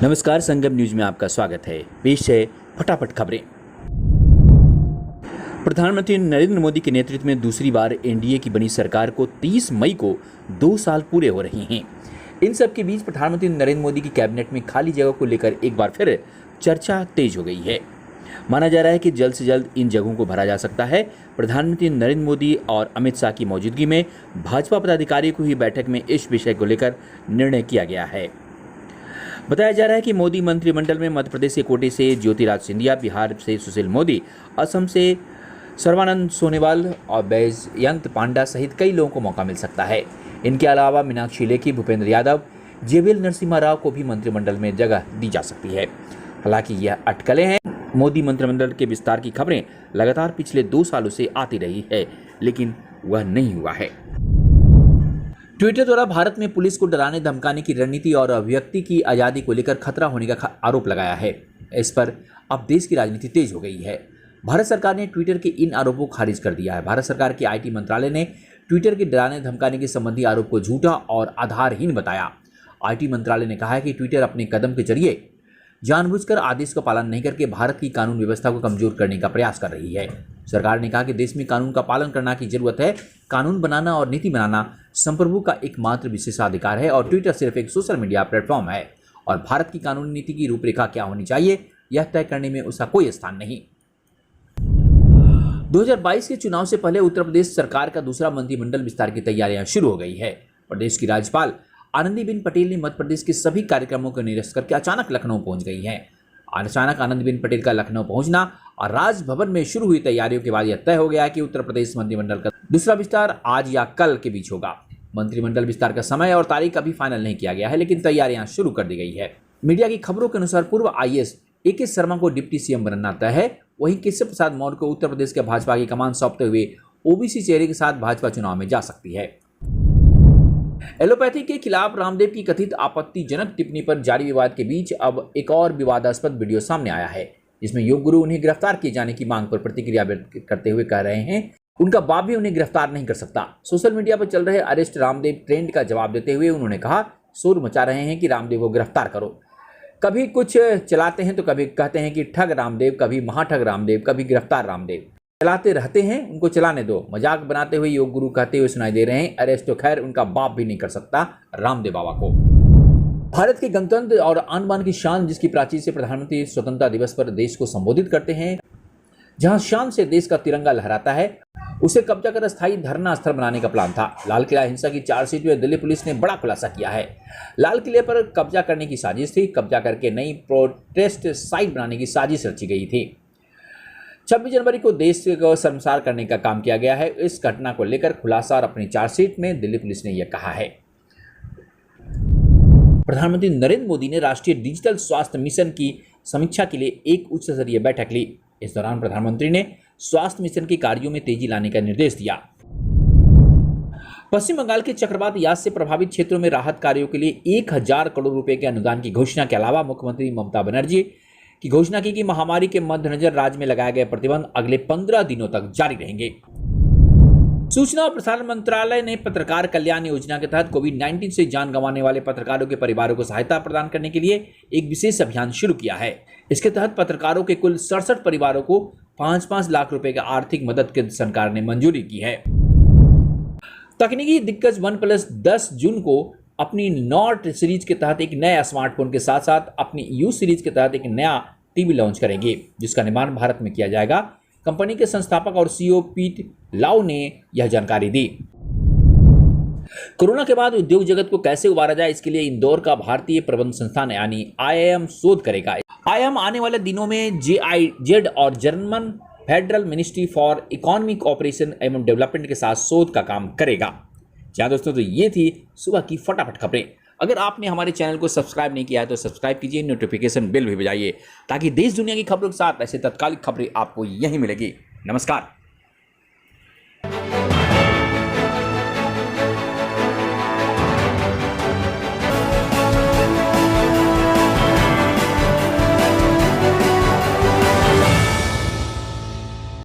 नमस्कार, संगम न्यूज में आपका स्वागत है। पेश है फटाफट खबरें। प्रधानमंत्री नरेंद्र मोदी के नेतृत्व में दूसरी बार एनडीए की बनी सरकार को 30 मई को 2 साल पूरे हो रहे हैं। इन सब के बीच प्रधानमंत्री नरेंद्र मोदी की कैबिनेट में खाली जगह को लेकर एक बार फिर चर्चा तेज हो गई है। माना जा रहा है कि जल्द से जल्द इन जगहों को भरा जा सकता है। प्रधानमंत्री नरेंद्र मोदी और अमित शाह की मौजूदगी में भाजपा पदाधिकारियों की हुई बैठक में इस विषय को लेकर निर्णय किया गया है। बताया जा रहा है कि मोदी मंत्रिमंडल में मध्य प्रदेश के कोटे से ज्योतिराज सिंधिया, बिहार से सुशील मोदी, असम से सर्बानंद सोनोवाल और बैजयंत पांडा सहित कई लोगों को मौका मिल सकता है। इनके अलावा मीनाक्षी लेखी, भूपेंद्र यादव, जेवीएल नरसिम्हा राव को भी मंत्रिमंडल में जगह दी जा सकती है। हालांकि यह अटकलें हैं। मोदी मंत्रिमंडल के विस्तार की खबरें लगातार पिछले 2 सालों से आती रही है, लेकिन वह नहीं हुआ है। ट्विटर द्वारा भारत में पुलिस को डराने धमकाने की रणनीति और अभिव्यक्ति की आज़ादी को लेकर खतरा होने का आरोप लगाया है। इस पर अब देश की राजनीति तेज हो गई है। भारत सरकार ने ट्विटर के इन आरोपों को खारिज कर दिया है। भारत सरकार के आईटी मंत्रालय ने ट्विटर के डराने धमकाने के संबंधी आरोप को झूठा और आधारहीन बताया। आईटी मंत्रालय ने कहा है कि ट्विटर अपने कदम के जरिए जानबूझकर आदेश का पालन नहीं करके भारत की कानून व्यवस्था को कमजोर करने का प्रयास कर रही है। सरकार ने कहा कि देश में कानून का पालन करना की जरूरत है। कानून बनाना और नीति बनाना संप्रभु का एकमात्र विशेषाधिकार है और ट्विटर सिर्फ एक सोशल मीडिया प्लेटफॉर्म है और भारत की कानूनी नीति की रूपरेखा क्या होनी चाहिए यह तय करने में उसका कोई स्थान नहीं। 2022 के चुनाव से पहले उत्तर प्रदेश सरकार का दूसरा मंत्रिमंडल विस्तार की तैयारियां शुरू हो गई है। प्रदेश की राज्यपाल आनंदीबेन पटेल ने मध्य प्रदेश के सभी कार्यक्रमों को निरस्त करके अचानक लखनऊ पहुंच गई हैं। अचानक आनंदीबेन पटेल का लखनऊ पहुंचना और राजभवन में शुरू हुई तैयारियों के बाद यह तय हो गया कि उत्तर प्रदेश मंत्रिमंडल का दूसरा विस्तार आज या कल के बीच होगा। मंत्रिमंडल विस्तार का समय और तारीख अभी फाइनल नहीं किया गया है, लेकिन तैयारियां शुरू कर दी गई है। मीडिया की खबरों के अनुसार पूर्व आईएएस ए.के. शर्मा को डिप्टी सीएम बनना तय है। वहीं केशव प्रसाद मौर्य को उत्तर प्रदेश के भाजपा की कमान सौंपते हुए ओबीसी चेहरे के साथ भाजपा चुनाव में जा सकती है। एलोपैथी के खिलाफ रामदेव की कथित आपत्तिजनक टिप्पणी पर जारी विवाद के बीच अब एक और विवादास्पद वीडियो सामने आया है, जिसमें योग गुरु उन्हें गिरफ्तार किए जाने की मांग पर प्रतिक्रिया व्यक्त करते हुए कह रहे हैं उनका बाप भी उन्हें गिरफ्तार नहीं कर सकता। सोशल मीडिया पर चल रहे अरेस्ट रामदेव ट्रेंड का जवाब देते हुए उन्होंने कहा, शोर मचा रहे हैं कि रामदेव को गिरफ्तार करो। कभी कुछ चलाते हैं तो कभी कहते हैं कि ठग रामदेव, कभी महाठग रामदेव, कभी गिरफ्तार रामदेव। चलाते रहते हैं, उनको चलाने दो। मजाक बनाते हुए योग गुरु कहते हुए सुनाई दे रहे हैं, अरेस्ट तो खैर उनका बाप भी नहीं कर सकता रामदेव बाबा को। भारत के गणतंत्र और आन बान की शान, जिसकी प्राचीर से प्रधानमंत्री स्वतंत्रता दिवस पर देश को संबोधित करते हैं, जहां शान से देश का तिरंगा लहराता है, उसे कब्जा कर अस्थायी धरना स्थल बनाने का प्लान था। लाल किला हिंसा की चार्जशीट में दिल्ली पुलिस ने बड़ा खुलासा किया है। लाल किले पर कब्जा करने की साजिश थी। कब्जा करके नई प्रोटेस्ट साइट बनाने की साजिश रची गई थी। 26 जनवरी को देश को शर्मसार करने का काम किया गया है। इस घटना को लेकर खुलासा और अपनी चार्जशीट में दिल्ली पुलिस ने यह कहा है। प्रधानमंत्री नरेंद्र मोदी ने राष्ट्रीय डिजिटल स्वास्थ्य मिशन की समीक्षा के लिए एक उच्च स्तरीय बैठक ली। इस दौरान प्रधानमंत्री ने स्वास्थ्य मिशन के कार्यों में तेजी लाने का निर्देश दिया। पश्चिम बंगाल के चक्रवात याद से प्रभावित क्षेत्रों में राहत कार्यों के लिए 1000 करोड़ रुपए के अनुदान की घोषणा के अलावा मुख्यमंत्री ममता बनर्जी की घोषणा की कि महामारी के मद्देनजर राज्य में लगाए गए प्रतिबंध अगले 15 दिनों तक जारी रहेंगे। सूचना और प्रसारण मंत्रालय ने पत्रकार कल्याण योजना के तहत कोविड-19 से जान गंवाने वाले पत्रकारों के परिवारों को सहायता प्रदान करने के लिए एक विशेष अभियान शुरू किया है। इसके तहत पत्रकारों के कुल 67 परिवारों को 5-5 लाख रुपए की आर्थिक मदद की सरकार ने मंजूरी की है। तकनीकी दिग्गज OnePlus 10 जून को अपनी नॉट सीरीज के तहत एक नए स्मार्टफोन के साथ साथ अपनी यू सीरीज के तहत एक नया टीवी लॉन्च करेंगे, जिसका निर्माण भारत में किया जाएगा। कंपनी के संस्थापक और सीईओ पीट लाउ ने यह जानकारी दी। कोरोना के बाद उद्योग जगत को कैसे उबारा जाए, इसके लिए इंदौर का भारतीय प्रबंध संस्थान यानी IIM शोध करेगा। IIM आने वाले दिनों में GIZ और German federal ministry for economic operation एवं डेवलपमेंट के साथ शोध का काम करेगा। जहाँ दोस्तों, तो ये थी सुबह की फटाफट खबरें। अगर आपने हमारे चैनल को सब्सक्राइब नहीं किया है तो सब्सक्राइब कीजिए, नोटिफिकेशन बेल भी बजाइए, ताकि देश दुनिया की खबरों के साथ ऐसे तत्कालिक खबरें आपको यहीं मिलेगी। नमस्कार।